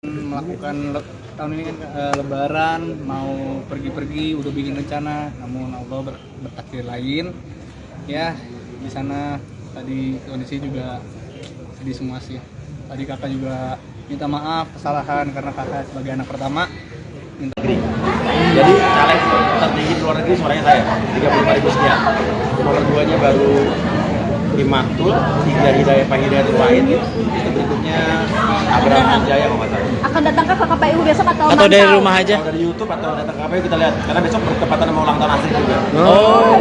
melakukan tahun ini kan Lebaran, mau pergi-pergi, udah bikin rencana, namun Allah bertakdir lain. Ya, di sana tadi kondisi juga sedih semua sih. Tadi kakak juga minta maaf kesalahan karena kakak sebagai anak pertama minta. Jadi caleg tertinggi di luar negeri suaranya saya 35.000 sekian. Nomor 2-nya baru Himatul, 3 Hidayah Pak Hidayatul Wahid, itu berikutnya Abraham Jaya kalau nggak salah. Akan datang ke KPU besok atau dari rumah aja? Kalau dari YouTube atau datang ke KPU kita lihat, karena besok bertepatan sama ulang tahun asli juga. Oh.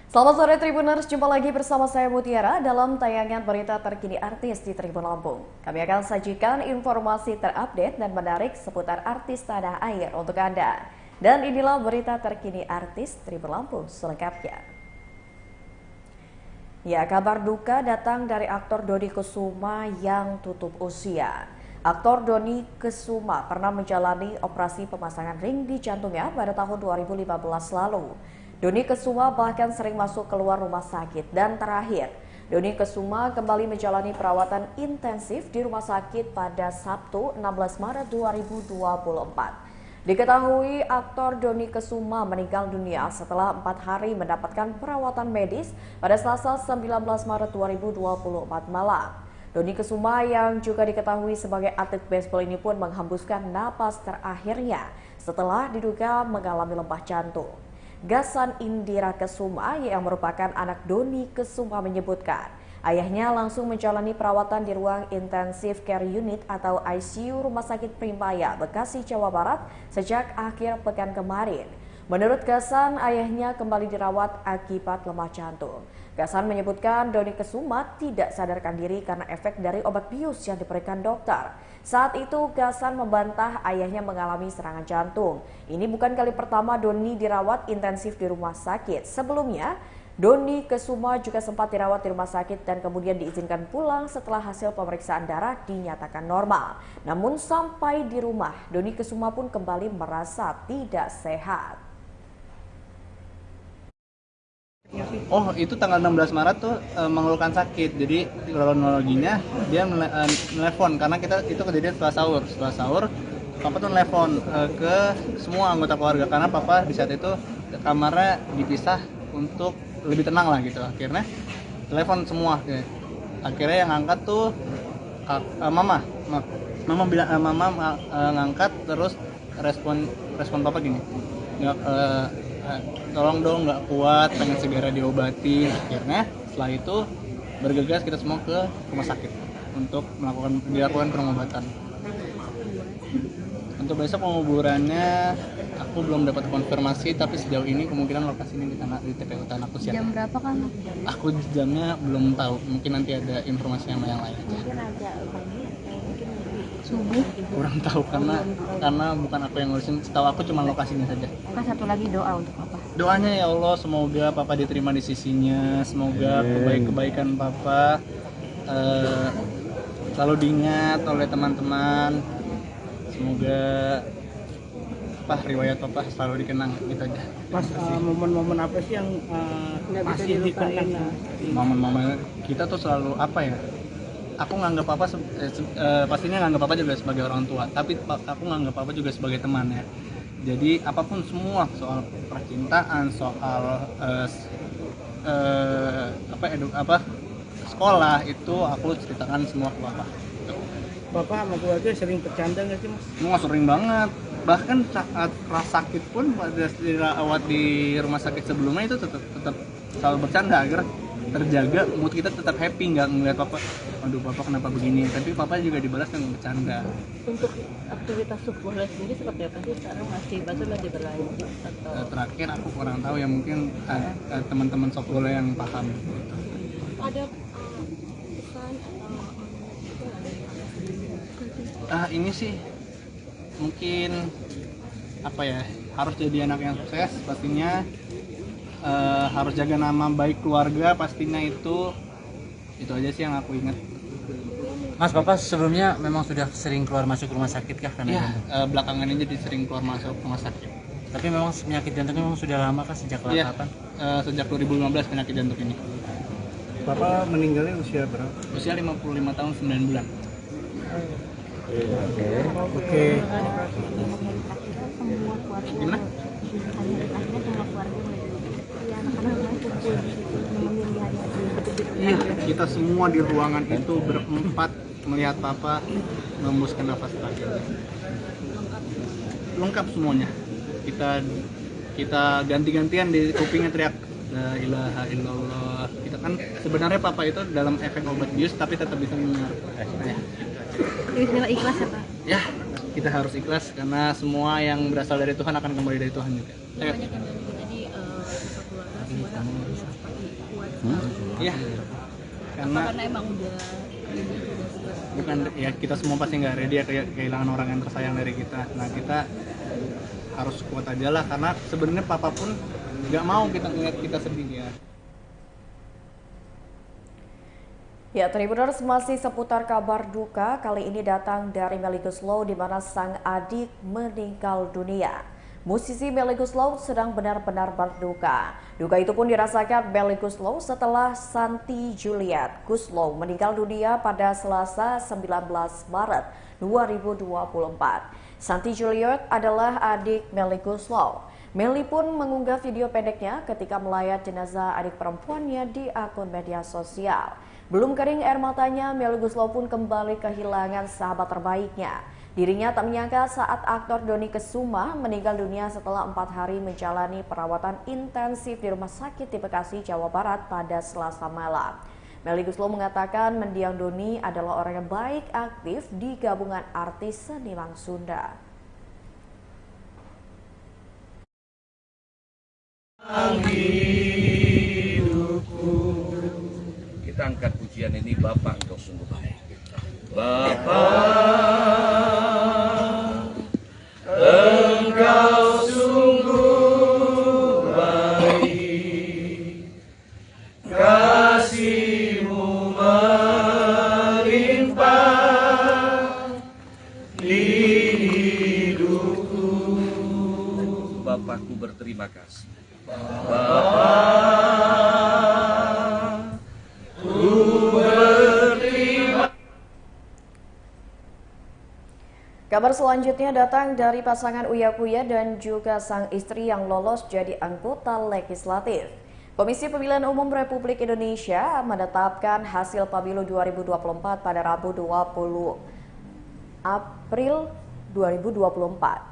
Selamat sore Tribuners, jumpa lagi bersama saya Mutiara dalam tayangan berita terkini artis di Tribun Lampung. Kami akan sajikan informasi terupdate dan menarik seputar artis tanah air untuk Anda. Dan inilah berita terkini artis Tribun Lampung selengkapnya. Ya, kabar duka datang dari aktor Dony Kesuma yang tutup usia. Aktor Dony Kesuma pernah menjalani operasi pemasangan ring di jantungnya pada tahun 2015 lalu. Dony Kesuma bahkan sering masuk keluar rumah sakit dan terakhir, Dony Kesuma kembali menjalani perawatan intensif di rumah sakit pada Sabtu 16 Maret 2024. Diketahui aktor Dony Kesuma meninggal dunia setelah 4 hari mendapatkan perawatan medis pada Selasa 19 Maret 2024 malam. Dony Kesuma yang juga diketahui sebagai atlet baseball ini pun menghembuskan napas terakhirnya setelah diduga mengalami lembah jantung. Gasan Indira Kesuma yang merupakan anak Dony Kesuma menyebutkan ayahnya langsung menjalani perawatan di ruang intensif care unit atau ICU Rumah Sakit Primaya, Bekasi, Jawa Barat sejak akhir pekan kemarin. Menurut Gasan, ayahnya kembali dirawat akibat lemah jantung. Gasan menyebutkan Dony Kesuma tidak sadarkan diri karena efek dari obat bius yang diberikan dokter. Saat itu Gasan membantah ayahnya mengalami serangan jantung. Ini bukan kali pertama Dony dirawat intensif di rumah sakit. Sebelumnya, Dony Kesuma juga sempat dirawat di rumah sakit dan kemudian diizinkan pulang setelah hasil pemeriksaan darah dinyatakan normal. Namun sampai di rumah, Dony Kesuma pun kembali merasa tidak sehat. Oh, itu tanggal 16 Maret tuh mengeluhkan sakit. Jadi kronologinya dia nelfon karena itu kejadian setelah sahur. Setelah sahur, papa tuh nelfon ke semua anggota keluarga karena papa di saat itu kamarnya dipisah untuk lebih tenang lah gitu. Akhirnya telepon semua. Akhirnya yang angkat tuh mama. Mama bilang ngangkat terus respon papa gini. Tolong dong, nggak kuat, pengen segera diobatin. Akhirnya setelah itu bergegas kita semua ke rumah sakit untuk dilakukan pengobatan. Untuk besok penguburannya aku belum dapat konfirmasi, tapi sejauh ini kemungkinan lokasinya di TPU Tanah Kusir. Jam berapa kan? Aku jamnya belum tahu, mungkin nanti ada informasi yang lain. Mungkin agak subuh. Kurang tahu karena bukan aku yang ngurusin, setahu aku cuma lokasinya saja. Kan satu lagi doa untuk apa? Doanya ya Allah, semoga papa diterima di sisinya, semoga kebaikan papa selalu diingat oleh teman-teman, semoga riwayat papa selalu dikenang gitu aja. Mas, momen-momen apa sih yang masih dikenang? Momen-momen kita tuh selalu apa ya? Aku nganggap papa pastinya nganggap papa juga sebagai orang tua, tapi aku nganggap papa juga sebagai teman ya. Jadi apapun semua soal percintaan, soal sekolah itu aku ceritakan semua ke papa. Bapak sama keluarga sering bercanda nggak sih, Mas? Semua sering banget. Bahkan saat rasa sakit pun pada dirawat di rumah sakit sebelumnya itu tetap selalu bercanda agar terjaga mood kita tetap happy, nggak ngeliat papa aduh papa kenapa begini, tapi papa juga dibalas dengan bercanda. Untuk aktivitas sekolah sendiri seperti apa sih sekarang, masih berlanjut atau Terakhir aku kurang tahu ya, mungkin teman-teman sekolah yang paham. ada pesan atau Ini sih mungkin apa ya, harus jadi anak yang sukses pastinya, harus jaga nama baik keluarga pastinya, itu aja sih yang aku ingat. Mas, Bapak sebelumnya memang sudah sering keluar masuk rumah sakit kah? Iya, belakangan ini jadi sering keluar masuk rumah sakit. Tapi memang penyakit jantungnya memang sudah lama kah, sejak kapan? Sejak 2015 penyakit jantung ini. Bapak meninggalnya usia berapa? Usia 55 tahun 9 bulan. Oke. Gimana? Iya, kita semua di ruangan itu berempat melihat Papa mengembuskan nafas terakhir. Lengkap semuanya. Kita ganti-gantian di kupingnya teriak la ilaha illallah. Kita kan sebenarnya Papa itu dalam efek obat bius tapi tetap bisa mendengar. Ikhlas ya Pak? Ya, kita harus ikhlas karena semua yang berasal dari Tuhan akan kembali dari Tuhan juga. Ayo. Iya. Karena Emang udah bukan ya, kita semua pasti nggak ready ya kehilangan orang yang tersayang dari kita. Nah, kita harus kuat aja lah, karena sebenarnya Papa pun nggak mau kita ngeliat kita sedih ya. Ya, Tribuners, masih seputar kabar duka kali ini datang dari Melly Goeslaw di mana sang adik meninggal dunia. Musisi Melly Goeslaw sedang benar-benar berduka. Duka itu pun dirasakan Melly Goeslaw setelah Santi Juliet Goeslaw meninggal dunia pada Selasa 19 Maret 2024. Santi Juliet adalah adik Melly Goeslaw. Melly pun mengunggah video pendeknya ketika melayat jenazah adik perempuannya di akun media sosial. Belum kering air matanya, Melly Goeslaw pun kembali kehilangan sahabat terbaiknya. Dirinya tak menyangka saat aktor Dony Kesuma meninggal dunia setelah 4 hari menjalani perawatan intensif di rumah sakit di Bekasi, Jawa Barat pada Selasa malam. Melly Goeslaw mengatakan mendiang Dony adalah orang yang baik, aktif di gabungan artis seniman Sunda. Kita angkat pujian ini, Bapak engkau sungguh baik. Bapak engkau sungguh baik, kasih-Mu melimpah di hidupku. Bapakku berterima kasih. Kabar selanjutnya datang dari pasangan Uya Kuya dan juga sang istri yang lolos jadi anggota legislatif. Komisi Pemilihan Umum Republik Indonesia menetapkan hasil Pemilu 2024 pada Rabu 20 April 2024.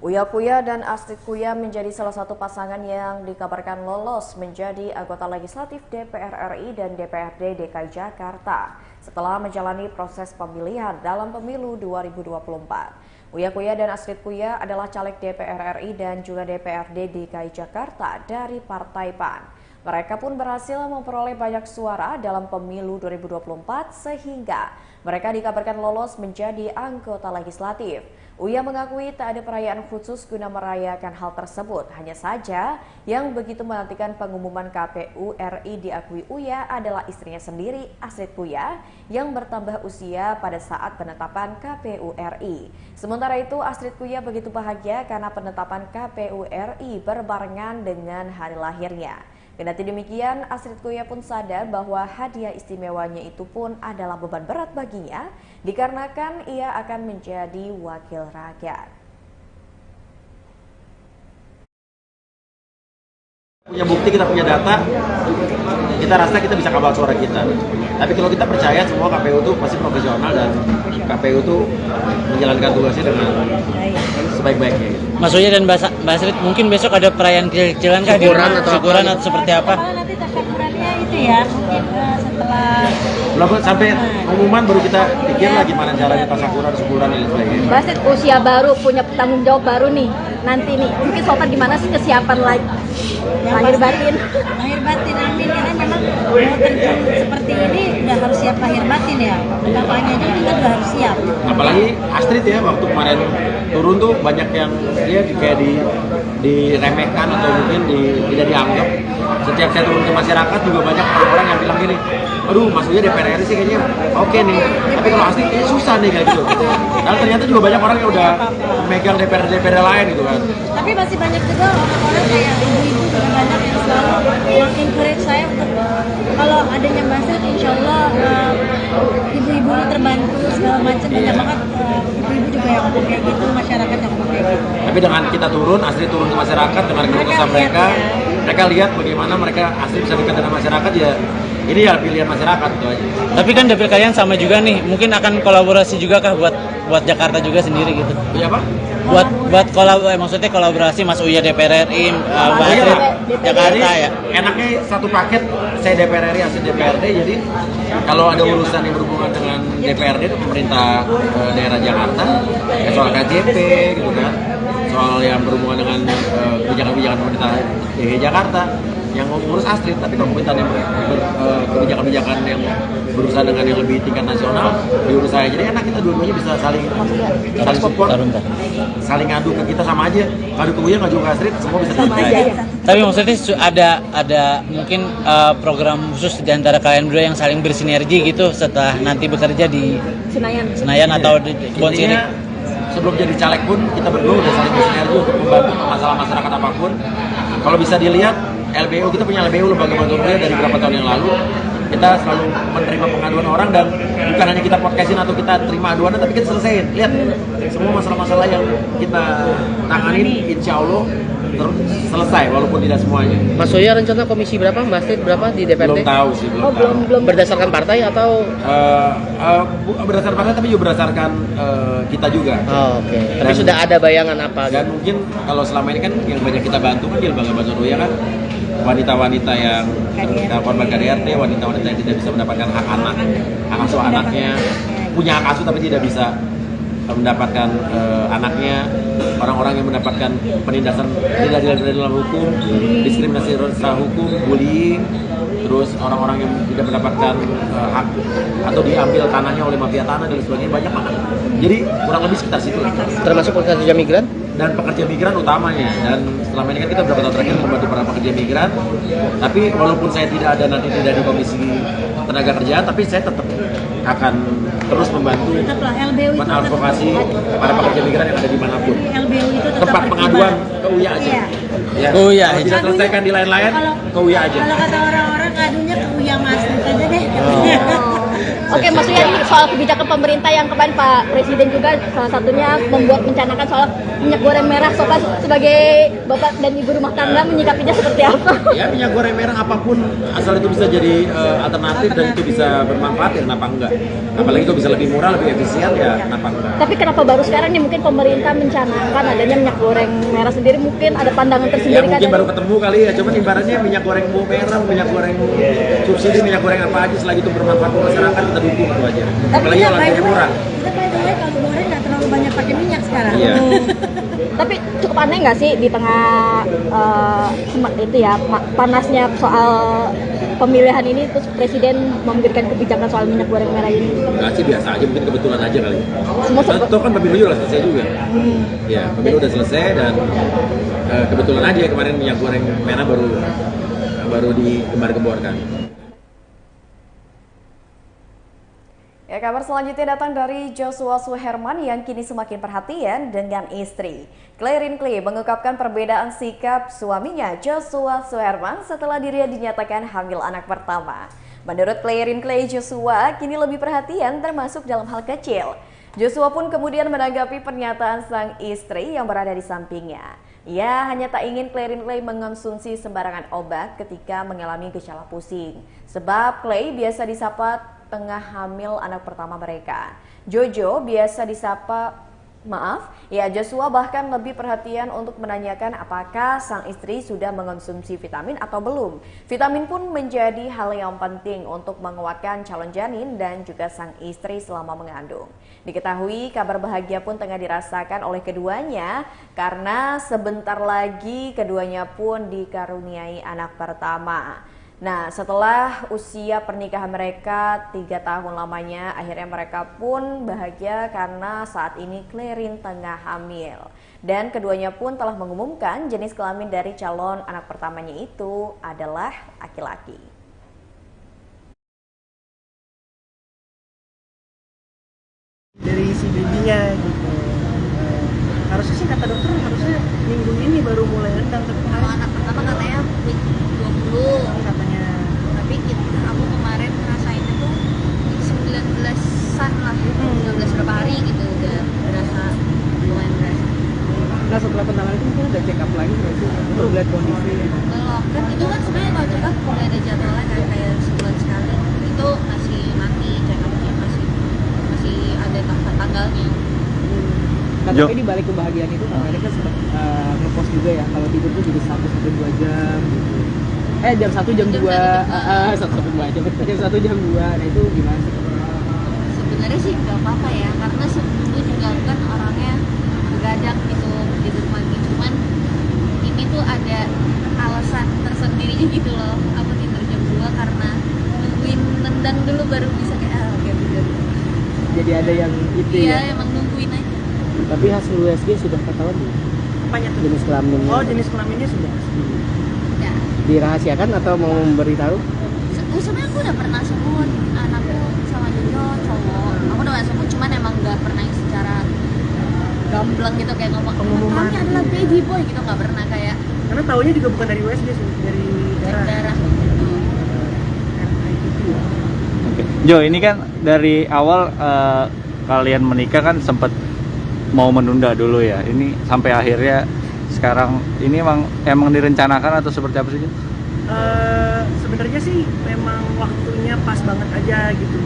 Uya Kuya dan Astrid Kuya menjadi salah satu pasangan yang dikabarkan lolos menjadi anggota legislatif DPR RI dan DPRD DKI Jakarta setelah menjalani proses pemilihan dalam pemilu 2024. Uya Kuya dan Astrid Kuya adalah caleg DPR RI dan juga DPRD DKI Jakarta dari Partai PAN. Mereka pun berhasil memperoleh banyak suara dalam pemilu 2024 sehingga mereka dikabarkan lolos menjadi anggota legislatif. Uya mengakui tak ada perayaan khusus guna merayakan hal tersebut. Hanya saja yang begitu menantikan pengumuman KPU RI diakui Uya adalah istrinya sendiri, Astrid Kuya, yang bertambah usia pada saat penetapan KPU RI. Sementara itu, Astrid Kuya begitu bahagia karena penetapan KPU RI berbarengan dengan hari lahirnya. Kendati demikian, Astrid Kuya pun sadar bahwa hadiah istimewanya itu pun adalah beban berat baginya dikarenakan ia akan menjadi wakil rakyat. Punya bukti, kita punya data, kita rasa kita bisa kawal suara kita. Tapi kalau kita percaya semua KPU itu pasti profesional dan KPU itu menjalankan tugasnya dengan sebaik-baiknya. Mas Uya dan Mbak Astrid, mungkin besok ada perayaan kecil-kecilan kah? Syukuran atau seperti apa? Nanti tasyakurannya itu ya, mungkin setelah Belum sampai pengumuman baru kita pikir lah gimana caranya tasyakuran, syukuran dan sebagainya. Basit usia baru, punya tanggung jawab baru nih. nanti nih? Mungkin Sultan gimana sih kesiapan lahir batin? Lahir batin, amin, karena memang mau terjun seperti ini udah harus siap lahir batin ya. Bapaknya juga kita udah harus siap. Apalagi Astrid ya, waktu kemarin turun tuh banyak yang dia kayak diremehkan atau mungkin tidak dianggap. Setiap saya turun ke masyarakat juga banyak orang-orang yang bilang gini, aduh Mas Uya DPR RI sih kayaknya oke nih, tapi kalau Astrid kayaknya susah nih kayak gitu. Dan ternyata juga banyak orang yang udah megang DPR lain gitu kan. Tapi masih banyak juga orang-orang kayak ibu-ibu juga banyak yang selalu encourage saya untuk kalau adanya Mbak Astrid, insya Allah ibu-ibu terbantu segala macam, banyak banget ibu-ibu juga yang ngomong kayak gitu, masyarakat yang ngomong kayak gitu. Tapi dengan kita turun, Astrid turun ke masyarakat dengan keluh kesah mereka lihat bagaimana mereka Astrid bisa dekat dengan masyarakat ya. Ini ya pilihan masyarakat itu aja. Tapi kan DPR kalian sama juga nih, mungkin akan kolaborasi juga kah buat Jakarta juga sendiri gitu? Iya apa? Buat maksudnya kolaborasi Mas Uya DPR RI, Mbak Astrid Jakarta ya. Enaknya satu paket, saya DPR RI, Astrid DPRD, jadi kalau ada urusan yang berhubungan dengan DPRD itu pemerintah daerah Jakarta, ya soal KJP gitu kan, soal yang berhubungan dengan kebijakan-kebijakan pemerintah DKI Jakarta, yang ngurus Astrid. Tapi kalau pemerintah yang kebijakan-kebijakan yang berusaha dengan yang lebih tingkat nasional diurus saya, jadi enak kita dua-duanya bisa saling support, saling ngadu ke kita, sama aja ngadu ke Uya, ngadu ke Astrid, semua bisa terjadi. Tapi maksudnya ada mungkin program khusus di antara kalian berdua yang saling bersinergi gitu setelah nanti bekerja di Senayan atau di Kebon Sirih? Sebelum jadi caleg pun kita berdua udah saling bersinergi untuk membantu masalah masyarakat apapun. Kalau bisa dilihat LBU, kita punya LBU, Lembaga Bantuan Hukum dari beberapa tahun yang lalu. Kita selalu menerima pengaduan orang, dan bukan hanya kita podcastin atau kita terima aduan, tapi kita selesaiin. Lihat semua masalah-masalah yang kita tanganin, insya Allah selesai walaupun tidak semuanya. Mas Uya rencana komisi berapa, Mbak Astrid berapa di DPRD? Belum tahu sih, belum tahu. Belum berdasarkan partai atau? Berdasarkan partai, tapi juga berdasarkan kita juga. Oh, oke. Tapi sudah ada bayangan apa? Dan mungkin kalau selama ini kan yang banyak kita bantu kan di Lembaga Bantuan Uya kan wanita-wanita yang korban KDRT, wanita-wanita yang tidak bisa mendapatkan hak anak, hak asuh anaknya, punya hak asuh tapi tidak bisa mendapatkan anaknya, orang-orang yang mendapatkan penindasan tidak diadil dalam hukum, diskriminasi secara hukum, bullying, terus orang-orang yang tidak mendapatkan hak atau diambil tanahnya oleh mafia tanah dan sebagainya, banyak banget. Jadi kurang lebih sekitar situ. Termasuk pekerja migran? Dan pekerja migran utamanya. Dan selama ini kan kita beberapa tahun terakhir membantu para pekerja migran. Tapi walaupun saya tidak di komisi tenaga kerja, tapi saya tetap akan terus membantu mengadvokasi para pekerja migran yang ada dimanapun. LBU itu tempat pengaduan ke Uya aja. Ya. Ke Uya kalau aja. tidak selesaikan di lain-lain, ke Uya aja. Kalau kata orang-orang ngadunya ke Uya Mas aja deh. Oke, maksudnya ini soal kebijakan pemerintah yang kemarin Pak Presiden juga salah satunya mencanangkan soal minyak goreng merah. Sobat sebagai bapak dan ibu rumah tangga menyikapinya seperti apa? Ya, minyak goreng merah apapun asal itu bisa jadi alternatif dan itu bisa bermanfaat, ya kenapa enggak? Apalagi itu bisa lebih murah, lebih efisien, ya kenapa enggak? Tapi kenapa baru sekarang nih mungkin pemerintah mencanangkan adanya minyak goreng merah sendiri, mungkin ada pandangan tersendiri? Ya mungkin baru ketemu kali ya, cuman ibaratnya minyak goreng merah, minyak goreng subsidi, minyak goreng apa aja selagi itu bermanfaat untuk masyarakat kita dukung itu aja. Apalagi kalau harganya murah. Kita by the way kalau goreng nggak terlalu banyak pakai minyak sekarang. Iya. Tapi cukup aneh nggak sih di tengah itu ya panasnya soal pemilihan ini, terus Presiden memberikan kebijakan soal minyak goreng merah ini? Enggak sih, biasa aja, mungkin kebetulan aja kali. Semua Toh kan pemilu juga selesai juga. Ya, pemilu udah selesai dan kebetulan aja kemarin minyak goreng merah baru digembar-gemborkan. Ya, kabar selanjutnya datang dari Joshua Suherman yang kini semakin perhatian dengan istri. Clarin Clay mengungkapkan perbedaan sikap suaminya Joshua Suherman setelah dirinya dinyatakan hamil anak pertama. Menurut Clarin Clay, Joshua kini lebih perhatian termasuk dalam hal kecil. Joshua pun kemudian menanggapi pernyataan sang istri yang berada di sampingnya. Ia hanya tak ingin Clarin Clay mengonsumsi sembarangan obat ketika mengalami gejala pusing. Sebab Clay biasa disapa tengah hamil anak pertama mereka. Jojo biasa disapa Joshua bahkan lebih perhatian untuk menanyakan apakah sang istri sudah mengonsumsi vitamin atau belum. Vitamin pun menjadi hal yang penting untuk menguatkan calon janin dan juga sang istri selama mengandung. Diketahui kabar bahagia pun tengah dirasakan oleh keduanya karena sebentar lagi keduanya pun dikaruniai anak pertama. Nah, setelah usia pernikahan mereka 3 tahun lamanya, akhirnya mereka pun bahagia karena saat ini Clarin tengah hamil. Dan keduanya pun telah mengumumkan jenis kelamin dari calon anak pertamanya itu adalah laki-laki. Dari si babynya gitu. Harusnya sih kata dokter harusnya minggu ini baru mulai rendang, tapi Kalau anak pertama katanya week 20 katanya. tapi aku kemarin ngerasain itu 19-an lah, 19 berapa hari gitu udah berasa lumayan berasa. Nah setelah penanganan itu mungkin udah check up lagi nggak sih untuk lihat kondisi? Belum, kan itu kan sebenarnya kalau check up udah ada jadwalnya kan kayak sebulan sekali. Itu masih nanti check upnya masih ada tanggalnya. Nah, tapi di balik kebahagiaan itu Kak Mary kan sempat ngepost juga ya kalau tidur tuh jadi 1-2 jam gitu. Jam 1 jam 2, 1-2 jam, jam 1 jam 2. Nah itu gimana sih? Sebenarnya sih nggak apa-apa ya, karena sebelumnya juga kan orangnya begadang gitu tidur pagi. Cuman ini tuh ada alasan tersendirinya gitu loh. Aku tidur jam 2 karena nungguin nendang dulu baru bisa kayak oke tidur. Jadi ada yang itu Iya, ya? emang nungguin aja. Tapi hasil USG sudah ketahuan belum? Apanya tuh? Jenis kelaminnya? Oh jenis kelaminnya sudah. Ya. Dirahasiakan atau mau memberitahu? Sebenarnya aku udah pernah sebut anakku sama Jojo cowok. Aku udah pernah sebut, cuman emang nggak pernah yang secara gamblang gitu kayak ngomong Pengumuman. anaknya adalah baby boy gitu, nggak pernah kayak Karena taunya juga bukan dari USG sih, dari cek darah. darah gitu. Jo, ini kan dari awal kalian menikah kan sempat mau menunda dulu ya. Ini sampai akhirnya sekarang ini emang direncanakan atau seperti apa sih? Sebenarnya sih memang waktunya pas banget aja gitu.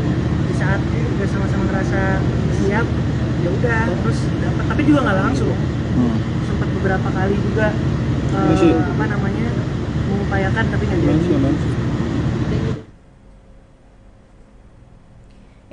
Di saat udah sama-sama ngerasa siap, ya udah terus dapat. Tapi juga nggak langsung. Sempat beberapa kali juga mengupayakan tapi nggak jadi.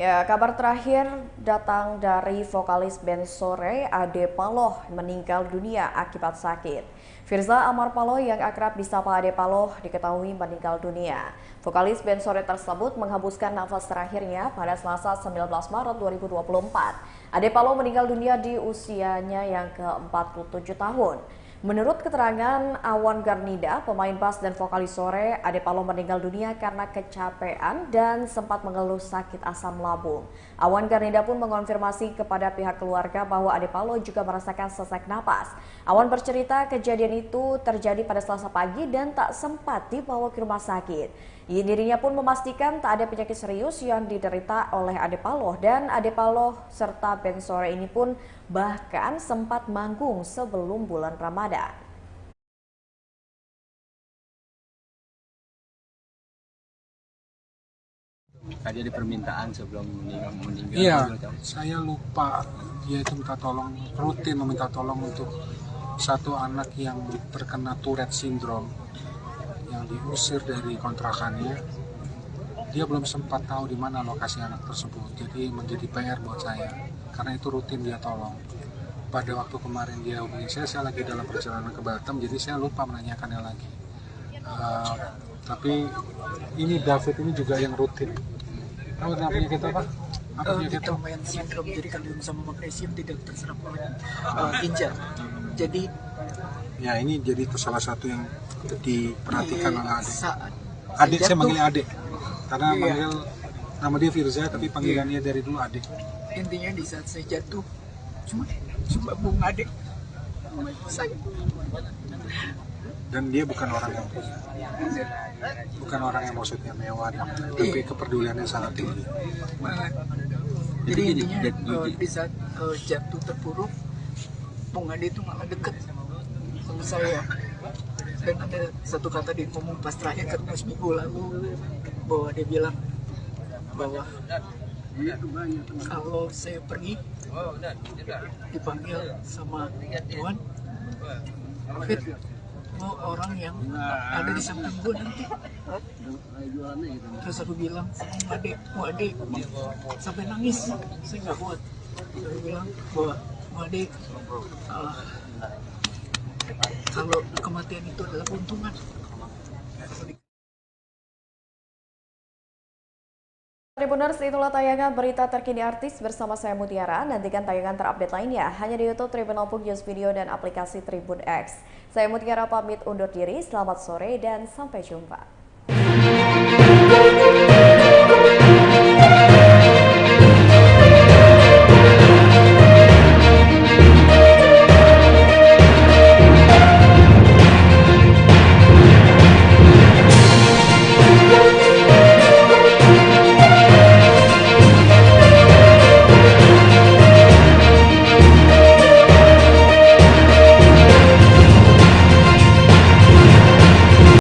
Ya, kabar terakhir datang dari vokalis band Sore, Ade Paloh, meninggal dunia akibat sakit. Firza Amar Paloh yang akrab disapa Ade Paloh diketahui meninggal dunia. Vokalis band Sore tersebut menghembuskan nafas terakhirnya pada Selasa 19 Maret 2024. Ade Paloh meninggal dunia di usianya yang ke-47 tahun. Menurut keterangan Awan Garnida, pemain bass dan vokalis Sore, Ade Paloh meninggal dunia karena kecapean dan sempat mengeluh sakit asam lambung. Awan Garnida pun mengonfirmasi kepada pihak keluarga bahwa Ade Paloh juga merasakan sesak napas. Awan bercerita kejadian itu terjadi pada Selasa pagi dan tak sempat dibawa ke rumah sakit. Dirinya pun memastikan tak ada penyakit serius yang diderita oleh Ade Paloh, dan Ade Paloh serta band Sore ini pun bahkan sempat manggung sebelum bulan Ramadan. Tadi ada permintaan sebelum meninggal. Iya, saya lupa. Dia itu minta tolong, rutin meminta tolong untuk satu anak yang terkena Tourette syndrome, yang diusir dari kontrakannya. Dia belum sempat tahu di mana lokasi anak tersebut, jadi menjadi PR buat saya. Karena itu rutin dia tolong. Pada waktu kemarin dia hubungi saya lagi dalam perjalanan ke Batam, jadi saya lupa menanyakannya lagi. Tapi ini David ini juga yang rutin. Tahu penyakit apa? Apa penyakit itu? Tourette syndrome, jadi kalium sama magnesium tidak terserap oleh ginjal. Jadi ya ini jadi itu salah satu yang diperhatikan oleh adik. Adik saya manggil adik karena manggil nama dia Firza tapi panggilannya dari dulu adik. Intinya di saat saya jatuh cuma bung adik saya. Dan dia bukan orang yang maksudnya mewah dan tapi kepeduliannya sangat tinggi. Jadi intinya di saat jatuh terpuruk, Bung Ade itu malah deket sama saya. Dan ada satu kata dia ngomong pas terakhir ketemu seminggu lalu, bahwa dia bilang bahwa kalau saya pergi dipanggil sama Tuhan, Fit, mau orang yang ada di samping gue nanti. Terus aku bilang sama adik, sampai nangis, saya nggak kuat. Aku bilang bahwa adik, kalau kematian itu adalah keuntungan. Tribuners, itulah tayangan berita terkini artis bersama saya Mutiara. Nantikan tayangan terupdate lainnya hanya di YouTube Tribun Opung News Video dan aplikasi Tribun X. Saya Mutiara pamit undur diri, selamat sore dan sampai jumpa.